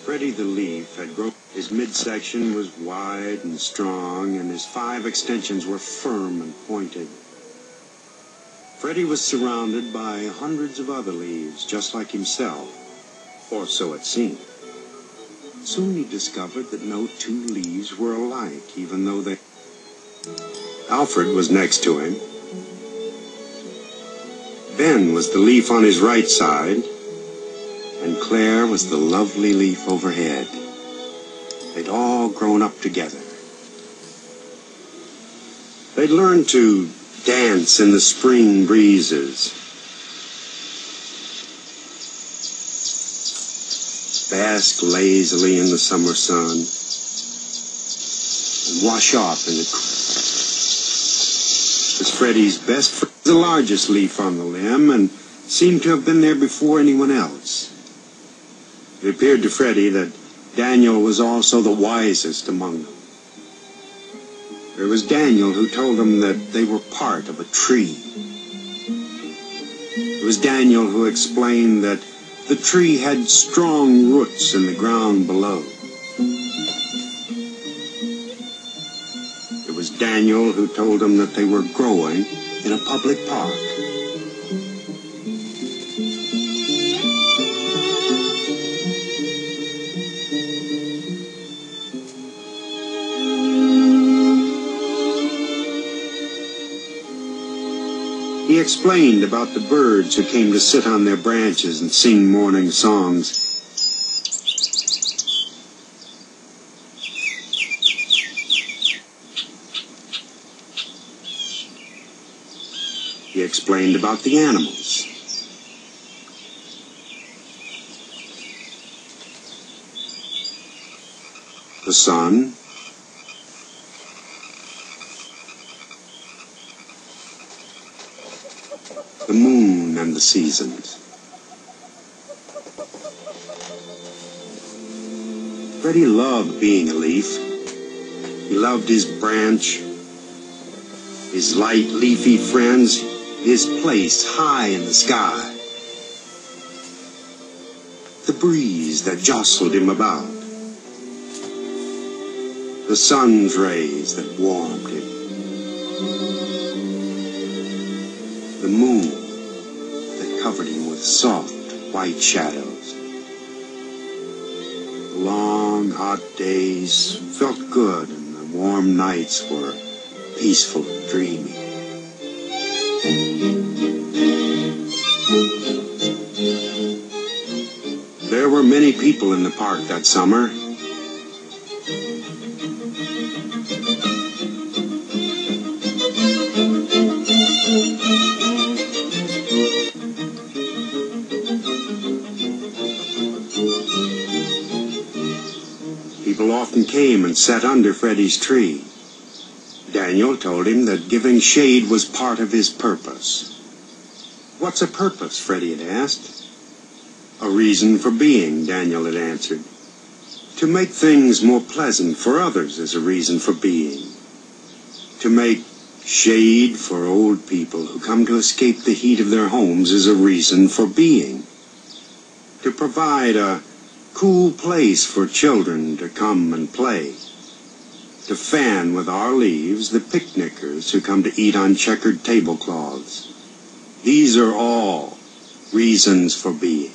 Freddie the leaf had grown. His midsection was wide and strong, and his 5 extensions were firm and pointed. Freddie was surrounded by hundreds of other leaves, just like himself, or so it seemed. Soon he discovered that no 2 leaves were alike, even though they... Alfred was next to him. Ben was the leaf on his right side, and Claire was the lovely leaf overhead. They'd all grown up together. They'd learned to dance in the spring breezes, bask lazily in the summer sun, and wash off in the... As Freddie's best friend, the largest leaf on the limb, and seemed to have been there before anyone else. It appeared to Freddie that Daniel was also the wisest among them. It was Daniel who told them that they were part of a tree. It was Daniel who explained that the tree had strong roots in the ground below. It was Daniel who told them that they were growing in a public park. He explained about the birds who came to sit on their branches and sing morning songs. He explained about the animals. The sun, the moon, and the seasons. Freddie loved being a leaf. He loved his branch, his light, leafy friends, his place high in the sky, the breeze that jostled him about, the sun's rays that warmed him, the moon that covered him with soft, white shadows. The long, hot days felt good, and the warm nights were peaceful and dreamy. There were many people in the park that summer. People often came and sat under Freddie's tree. Daniel told him that giving shade was part of his purpose. "What's a purpose?" Freddie had asked. "A reason for being," Daniel had answered. "To make things more pleasant for others is a reason for being. To make shade for old people who come to escape the heat of their homes is a reason for being. To provide a cool place for children to come and play. To fan with our leaves the picnickers who come to eat on checkered tablecloths. These are all reasons for being."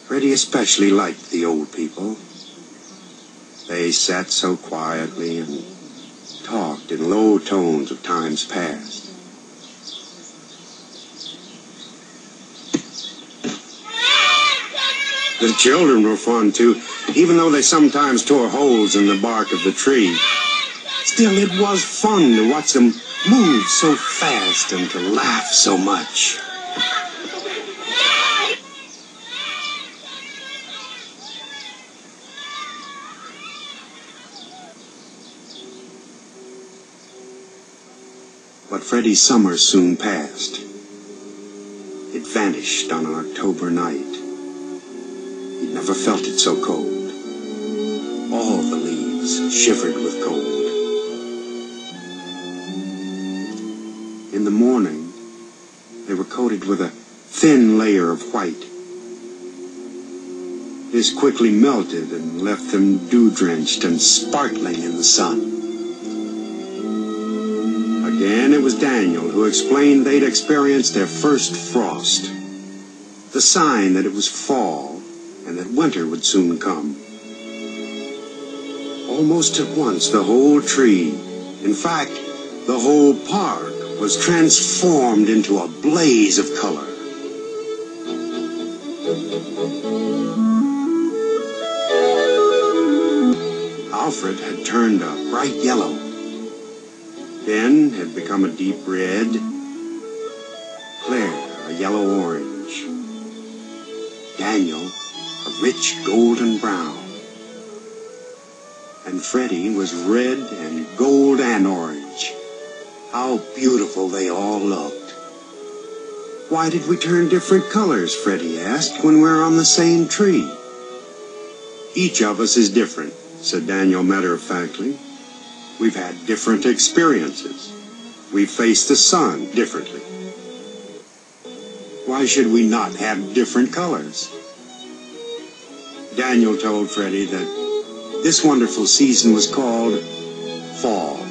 Freddie especially liked the old people. They sat so quietly and talked in low tones of times past. The children were fun, too, even though they sometimes tore holes in the bark of the tree. Still, it was fun to watch them move so fast and to laugh so much. But Freddie's summer soon passed. It vanished on an October night. He'd never felt it so cold. All the leaves shivered with cold. In the morning, they were coated with a thin layer of white. This quickly melted and left them dew-drenched and sparkling in the sun. Again, it was Daniel who explained they'd experienced their first frost, the sign that it was fall and that winter would soon come. Almost at once, the whole tree, in fact, the whole park, was transformed into a blaze of color. Alfred had turned a bright yellow. Ben had become a deep red. Claire, a yellow orange. Daniel, a rich golden brown. And Freddie was red and gold and orange. How beautiful they all looked. Why did we turn different colors, Freddie asked, when we're on the same tree? Each of us is different, said Daniel matter-of-factly. We've had different experiences. We face the sun differently. Why should we not have different colors? Daniel told Freddie that this wonderful season was called fall.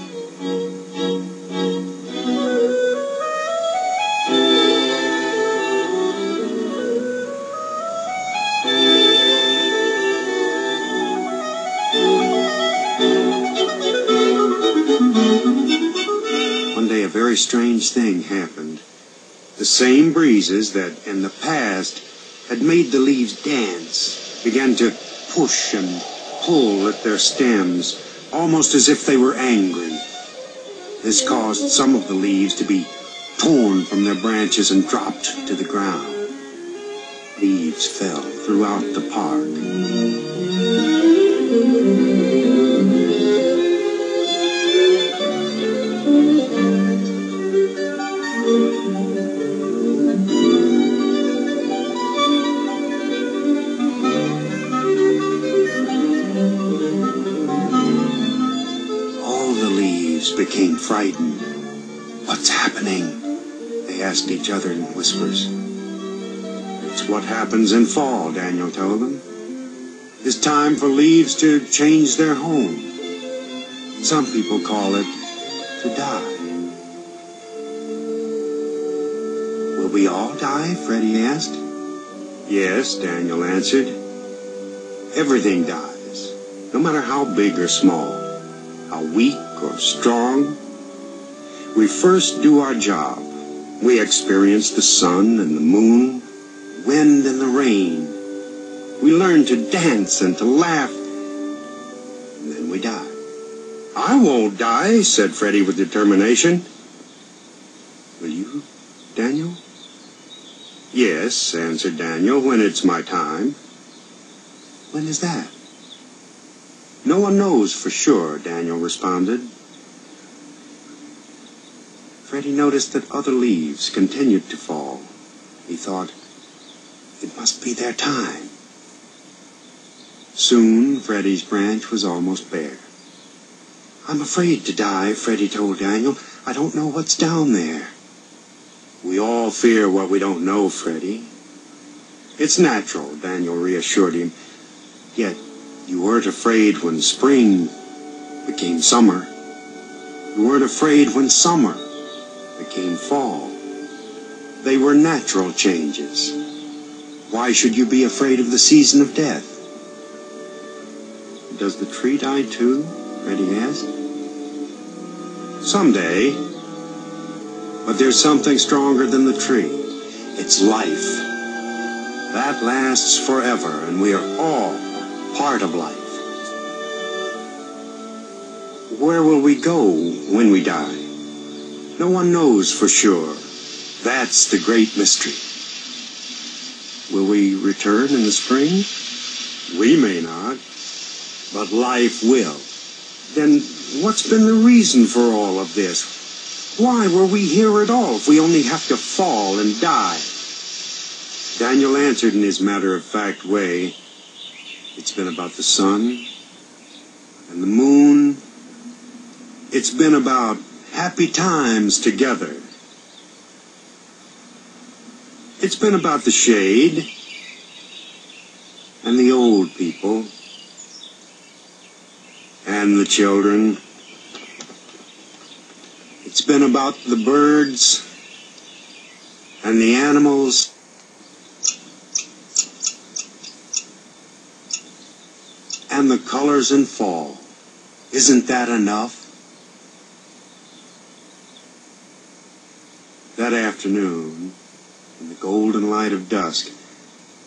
One day a very strange thing happened. The same breezes that in the past had made the leaves dance began to push and pull at their stems, almost as if they were angry. This caused some of the leaves to be torn from their branches and dropped to the ground. Leaves fell throughout the park. Became frightened. What's happening? They asked each other in whispers. It's what happens in fall, Daniel told them. It's time for leaves to change their home. Some people call it to die. Will we all die? Freddie asked. Yes, Daniel answered. Everything dies, no matter how big or small, how weak or strong. We first do our job. We experience the sun and the moon, wind and the rain. We learn to dance and to laugh, and then we die. I won't die, said Freddie with determination. Will you, Daniel? Yes, answered Daniel, when it's my time. When is that? No one knows for sure, Daniel responded. Freddie noticed that other leaves continued to fall. He thought, it must be their time. Soon, Freddie's branch was almost bare. I'm afraid to die, Freddie told Daniel. I don't know what's down there. We all fear what we don't know, Freddie. It's natural, Daniel reassured him. Yet, you weren't afraid when spring became summer. You weren't afraid when summer became fall. They were natural changes. Why should you be afraid of the season of death? Does the tree die too? Freddie asked. Someday. But there's something stronger than the tree. It's life. That lasts forever, and we are all part of life. Where will we go when we die? No one knows for sure. That's the great mystery. Will we return in the spring? We may not, but life will. Then what's been the reason for all of this? Why were we here at all if we only have to fall and die? Daniel answered in his matter-of-fact way. It's been about the sun and the moon. It's been about happy times together. It's been about the shade and the old people and the children. It's been about the birds and the animals and the colors in fall. Isn't that enough? That afternoon, in the golden light of dusk,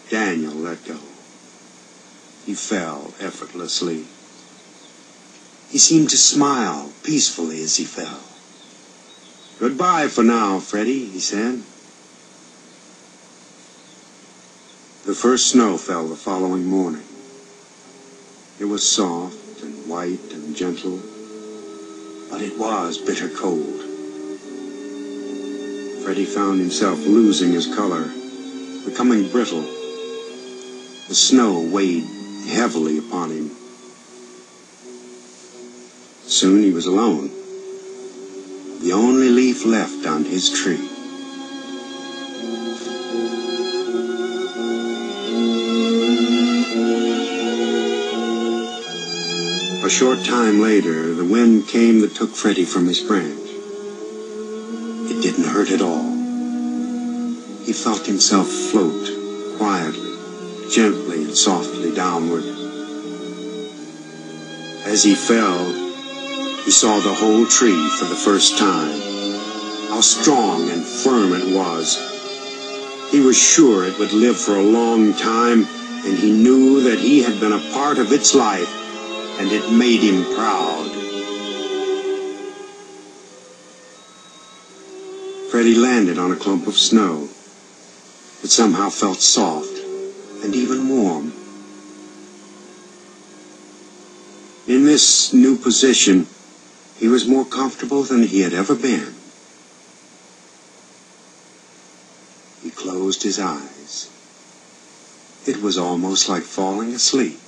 Daniel let go. He fell effortlessly. He seemed to smile peacefully as he fell. "Goodbye for now, Freddie," he said. The first snow fell the following morning. It was soft and white and gentle, but it was bitter cold. Freddie found himself losing his color, becoming brittle. The snow weighed heavily upon him. Soon he was alone, the only leaf left on his tree. A short time later, the wind came that took Freddie from his branch. It didn't hurt at all. He felt himself float quietly, gently and softly downward. As he fell, he saw the whole tree for the first time. How strong and firm it was. He was sure it would live for a long time, and he knew that he had been a part of its life, and it made him proud. Freddie landed on a clump of snow. It somehow felt soft and even warm. In this new position, he was more comfortable than he had ever been. He closed his eyes. It was almost like falling asleep.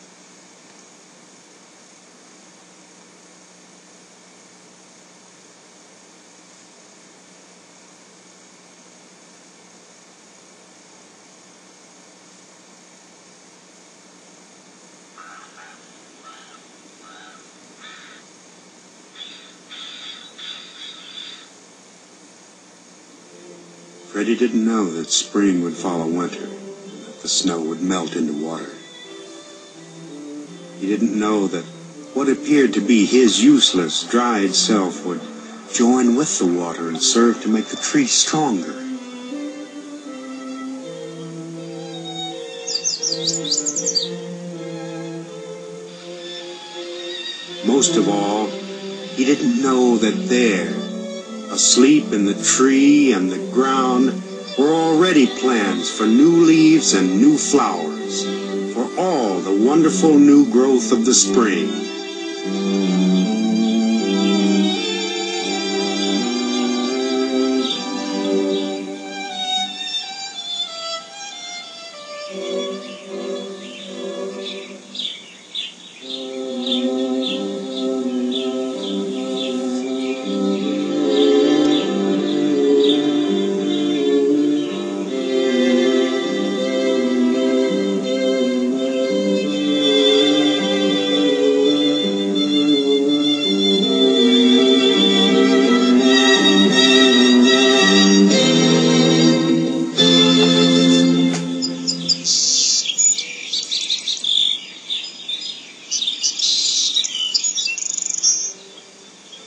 Freddie didn't know that spring would follow winter, and that the snow would melt into water. He didn't know that what appeared to be his useless, dried self would join with the water and serve to make the tree stronger. Most of all, he didn't know that there, asleep in the tree and the ground, were already plans for new leaves and new flowers, for all the wonderful new growth of the spring.